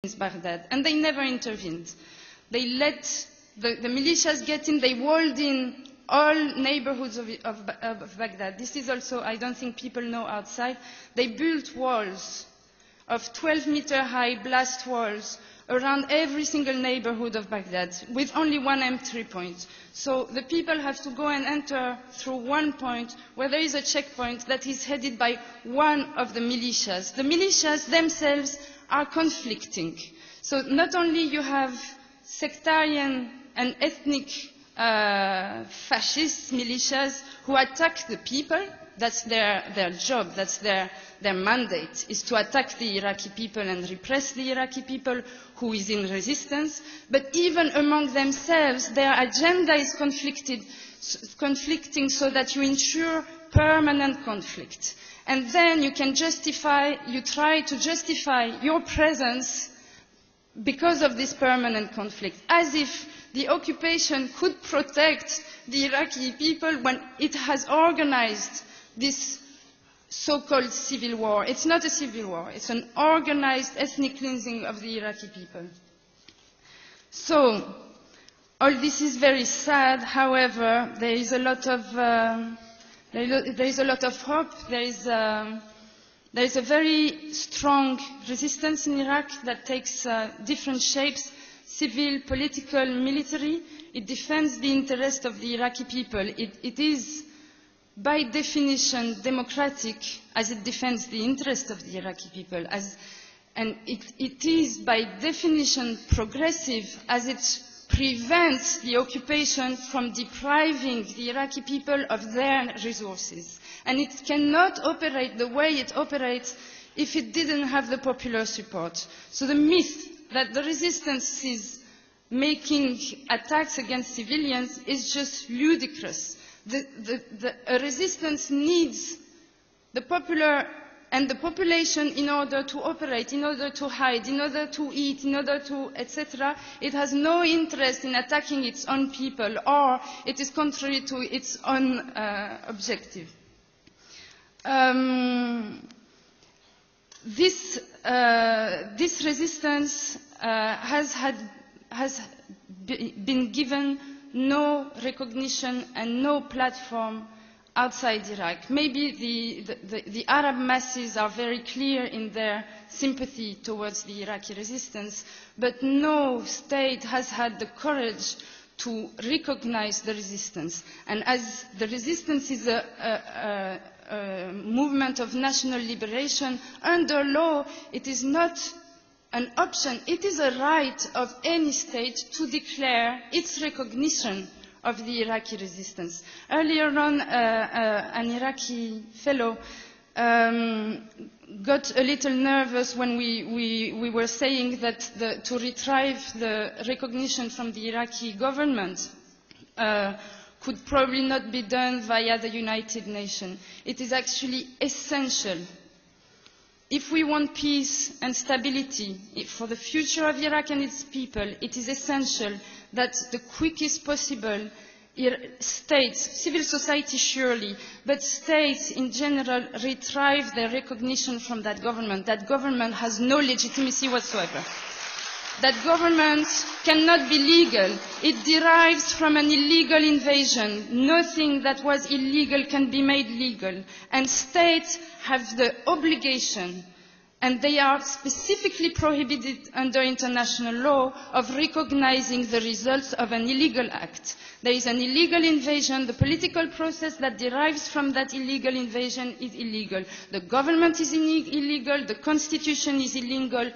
Baghdad, and they never intervened. They let the militias get in, they walled in all neighborhoods of Baghdad. This is also, I don't think people know outside. They built walls of 12-meter-high blast walls around every single neighborhood of Baghdad with only one entry point. So the people have to go and enter through one point where there is a checkpoint that is headed by one of the militias. The militias themselves are conflicting. So not only you have sectarian and ethnic fascist militias who attack the people. That's their job, that's their mandate, is to attack the Iraqi people and repress the Iraqi people who is in resistance. But even among themselves, their agenda is conflicting so that you ensure permanent conflict. And then you can try to justify your presence because of this permanent conflict, as if the occupation could protect the Iraqi people when it has organized this so-called civil war. It's not a civil war, it's an organized ethnic cleansing of the Iraqi people. So, all this is very sad. However, there is a lot of hope. There is a very strong resistance in Iraq that takes different shapes: civil, political, military. It defends the interest of the Iraqi people. It is, by definition, democratic, as it defends the interest of the Iraqi people, and it is, by definition, progressive, as it prevents the occupation from depriving the Iraqi people of their resources. And it cannot operate the way it operates if it didn't have the popular support. So the myth that the resistance is making attacks against civilians is just ludicrous. A resistance needs the popular and the population in order to operate, in order to hide, in order to eat, in order to, etc. It has no interest in attacking its own people, or it is contrary to its own objective. This resistance has been given no recognition and no platform outside Iraq. Maybe the Arab masses are very clear in their sympathy towards the Iraqi resistance, but no state has had the courage to recognize the resistance. And as the resistance is a movement of national liberation, under law it is not an option, it is a right of any state to declare its recognition of the Iraqi resistance. Earlier on, an Iraqi fellow got a little nervous when we were saying that to retrieve the recognition from the Iraqi government could probably not be done via the United Nations. It is actually essential. If we want peace and stability for the future of Iraq and its people, it is essential that the quickest possible states, civil society surely, but states in general retrieve their recognition from that government. That government has no legitimacy whatsoever. That government cannot be legal. It derives from an illegal invasion. Nothing that was illegal can be made legal. And states have the obligation, and they are specifically prohibited under international law, of recognizing the results of an illegal act. There is an illegal invasion. The political process that derives from that illegal invasion is illegal. The government is illegal. The constitution is illegal.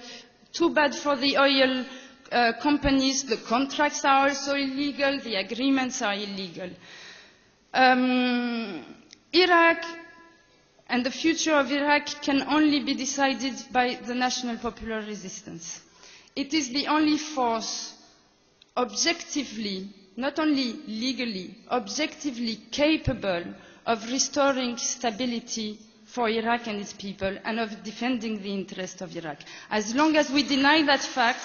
Too bad for the oil companies. The contracts are also illegal. The agreements are illegal. Iraq and the future of Iraq can only be decided by the national popular resistance. It is the only force objectively, not only legally, objectively capable of restoring stability for Iraq and its people, and of defending the interest of Iraq. As long as we deny that fact,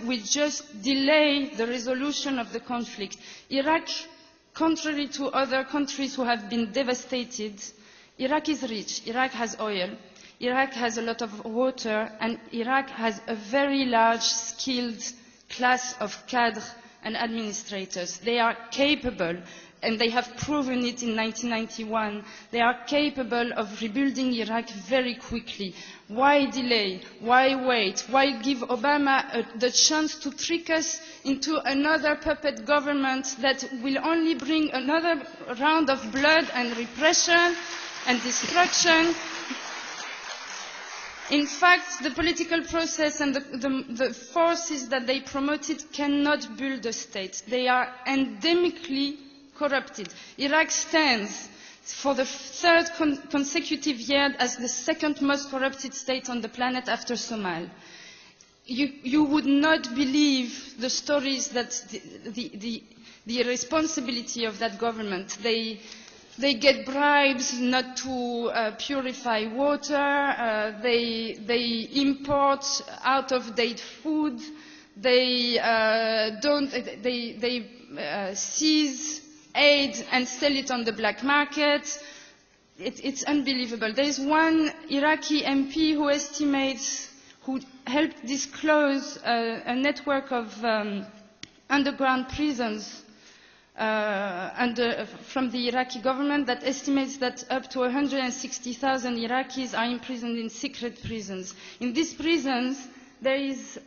we just delay the resolution of the conflict. Iraq, contrary to other countries who have been devastated, Iraq is rich, Iraq has oil, Iraq has a lot of water, and Iraq has a very large, skilled class of cadres and administrators. They are capable, and they have proven it in 1991, they are capable of rebuilding Iraq very quickly. Why delay? Why wait? Why give Obama the chance to trick us into another puppet government that will only bring another round of blood and repression and destruction? In fact, the political process and the forces that they promoted cannot build a state. They are endemically corrupted. Iraq stands for the third consecutive year as the second most corrupted state on the planet after Somalia. You would not believe the stories that the irresponsibility of that government. They get bribes not to purify water, they import out-of-date food, they seize aid and sell it on the black market. It's unbelievable. There is one Iraqi MP who helped disclose a network of underground prisons from the Iraqi government that estimates that up to 160,000 Iraqis are imprisoned in secret prisons. In these prisons, there is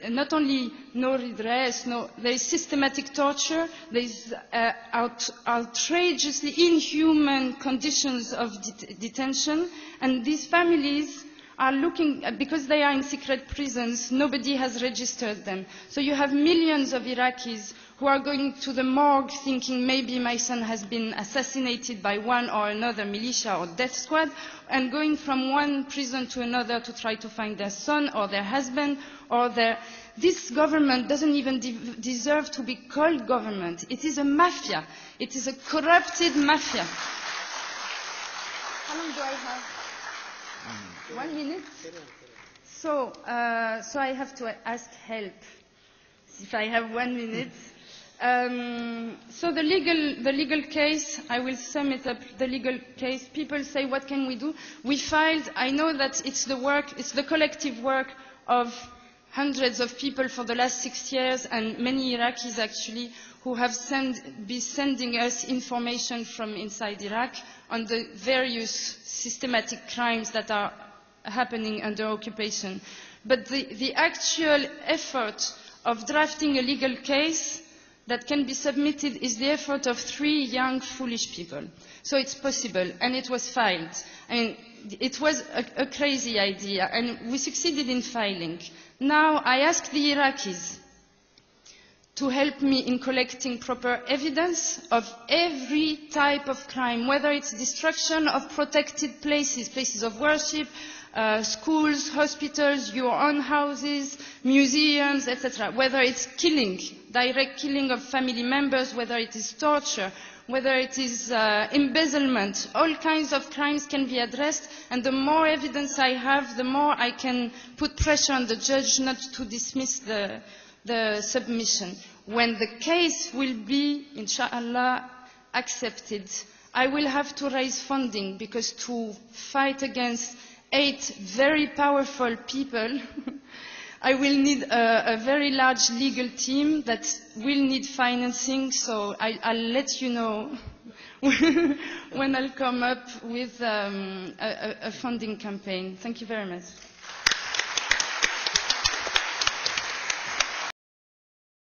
not only no redress, there is systematic torture, there is outrageously inhuman conditions of detention, and these families are looking, because they are in secret prisons, nobody has registered them. So you have millions of Iraqis who are going to the morgue thinking maybe my son has been assassinated by one or another militia or death squad, and going from one prison to another to try to find their son or their husband or their... This government doesn't even deserve to be called government. It is a mafia. It is a corrupted mafia. How long do I have? 1 minute? So I have to ask help if I have 1 minute. So the legal case, I will sum it up, the legal case, people say, what can we do? We filed, I know that it's the collective work of hundreds of people for the last 6 years, and many Iraqis actually, who have been sending us information from inside Iraq on the various systematic crimes that are happening under occupation. But the actual effort of drafting a legal case that can be submitted is the effort of 3 young, foolish people. So it's possible, and it was filed. I mean, it was a crazy idea, and we succeeded in filing. Now, I ask the Iraqis to help me in collecting proper evidence of every type of crime, whether it's destruction of protected places, places of worship, schools, hospitals, your own houses, museums, etc. Whether it's killing, direct killing of family members, whether it is torture, whether it is embezzlement, all kinds of crimes can be addressed, and the more evidence I have, the more I can put pressure on the judge not to dismiss the submission. When the case will be, inshallah, accepted, I will have to raise funding, because to fight against 8 very powerful people, I will need a very large legal team that will need financing, so I'll let you know when I'll come up with a funding campaign. Thank you very much.